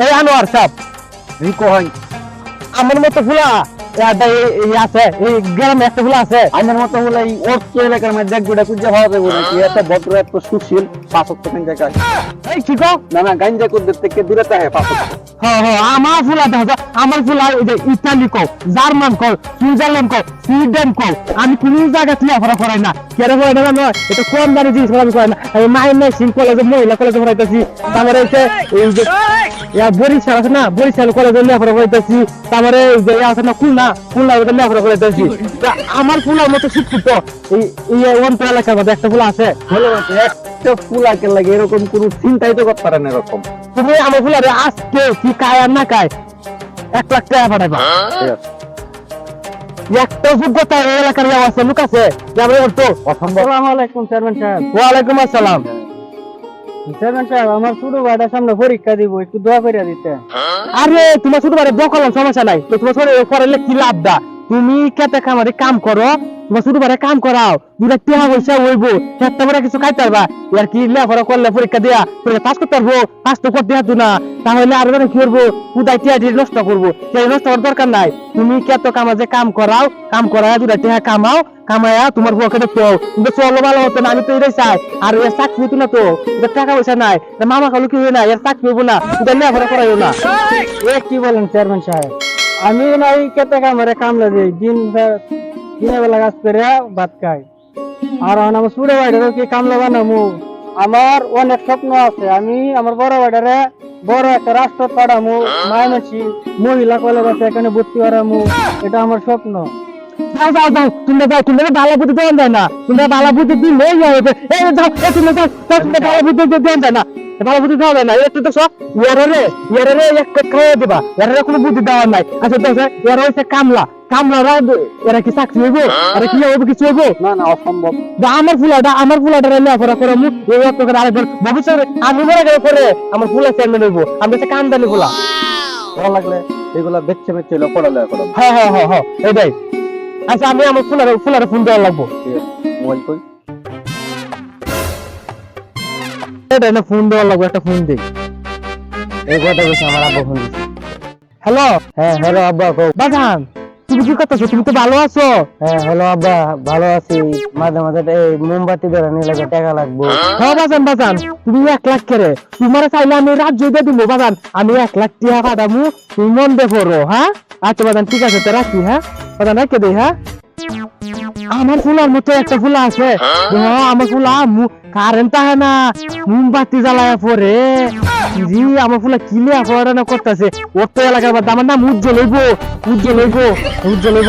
এই আনোয়ার সাহেব রিকো হয় আমার মতো ফুলা আছে এই গ্রামে একটা ফুলা আছে আমার মতো হলো এই অর্থ এলাকার মধ্যে এক গোটা খুঁজে পাওয়া যাবে নাকি এত ভদ্র এত সুশীল 5 গাঞ্জা খায় এই কি কও না না গাঞ্জা করতে থেকে দূরে থাকে 5 হ্যাঁ হ্যাঁ আমার ফুলা দেখো আমার ফুলা এই যে ইতালি কও জার্মান কও সুইজারল্যান্ড কও সুইডেন কও আমি কোন জায়গা থেকে অফার করাই না কেন করাই না নয় এটা কম দামি জিনিস আমি করাই না আমি মাইনে সিং কলেজে মহিলা কলেজে পড়াইতেছি তারপরে এই যে বরিশাল আছে না বরিশাল কলেজে লেখাপড়া করাইতেছি তারপরে এই যে আছে না খুলনা ওটা লেখাপড়া করাইতেছি আমার ফুলার মতো শিক্ষিত এই অন্তর এলাকার মধ্যে একটা ফুলা আছে ভালো আছে একটা ফুলাকে লাগে এরকম কোনো চিন্তাই তো করতে পারে না এরকম তুমি আমার ফুলারে আজকে কি খায় আর না খায় 1 লাখ টাকা পাঠাইবা একটা যোগ্যতা এই এলাকার আছে লোক আছে যাবে তো আসসালামু আলাইকুম চেয়ারম্যান সাহেব ওয়ালাইকুম আসসালাম চেয়ারম্যান সাহেব আমার ছোট ভাইটার সামনে পরীক্ষা দিব একটু দোয়া করে দিতে আরে তোমার ছোট ভাই দখল সমস্যা নাই তো তোমার ছোট পড়ালে কি লাভ দা তুমি খেতে খামারে কাম করো তোমার ছোট ভাই কাম করাও দুটা টেহা পয়সা হইব একটা বড় কিছু খাইতে পারবা আর কি লেখাপড়া করলে পরীক্ষা দিয়া পরীক্ষা পাস করতে পারবো পাস তো করতে হাত না তাহলে আর কি করবো উদাই টিয়া নষ্ট করবো নষ্ট করার দরকার নাই তুমি খেতে কামাজে কাম করাও কাম করায় দুটা টেহা কামাও কামায়া তোমার পকেটে তো কিন্তু চলো ভালো হতো না আমি তো এটাই চাই আর এর চাকরি হতো না তো টাকা পয়সা নাই মামা খালো কি হয় না এর চাকরি হবো না এটা লেখাপড়া করাইও না কি বলেন চেয়ারম্যান সাহেব আমি নাই কেটে কামড়ে কামলা দিই দিনের বেলা কাজ করে ভাত খাই আর আমার ছোট ভাইটারও কি কামলা বানামু আমার অনেক স্বপ্ন আছে আমি আমার বড় ভাইটারে বড় একটা রাষ্ট্র পাঠামু মায়ামাছি মহিলা কলেজ আছে এখানে ভর্তি করামু এটা আমার স্বপ্ন যাও যাও যাও তুমি ভালো বুদ্ধি দেওয়া যায় না তুমি ভালো বুদ্ধি দিলে এই যাও তুমি যাও তুমি ভালো বুদ্ধি দেওয়া যায় না ভালো বুদ্ধি দেওয়া যায় না একটু দেখো ইয়ারে এক খাইয়ে দিবা ইয়ারে কোনো বুদ্ধি দেওয়ার নাই আচ্ছা দেখো ইয়ার হচ্ছে কামলারা এরা কি চাকরি হইব এরা কি হবে কিছু হইব না না অসম্ভব আমার ফুলাটা লেখাপড়া করে মুখ আরেকবার ভবিষ্যতে আমি মরে গেলে করে আমার ফুলা চেয়ারম্যান হইব আমি হচ্ছে কামদানি ফুলা ভালো লাগলে এগুলা বেচে বেচে পড়ালেখা করো হ্যাঁ এটাই আচ্ছা আমি আমার ফুলারে ফোন দেওয়া লাগবো মোবাইল কই এটা না ফোন দেওয়া লাগবে একটা ফোন দিই এই কথা বলছে আমার আব্বা ফোন দিছে হ্যালো হ্যাঁ হ্যালো আব্বা বাজান তুমি কি করতেছো তুমি তো ভালো আছো হ্যাঁ হ্যালো আব্বা ভালো আছি মাঝে মাঝে এই মোমবাতি ধরে নিলে টাকা লাগবে হ্যাঁ বাজান তুমি 1 লাখ করে তোমার চাইলে আমি রাজ্য দিয়ে দিব বাজান আমি 1 লাখ টাকা পাঠাবো তুমি মন দেখো হ্যাঁ আচ্ছা বাজান ঠিক আছে তো রাখি হ্যাঁ বাজান রেখে দেই হ্যাঁ আমার ফুলার মতো একটা ফুলা আছে আমার ফুলা কারেন্ট আহে না মোমবাতি জ্বালায় পরে জি আমার ফুলা কিলে পড়ানো করতেছে ওর তো এলাকার মধ্যে আমার নাম উজ্জ্বল হইব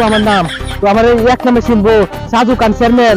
আমার নাম তো আমার 1 নামে চিনবো সাজু খান চেয়ারম্যান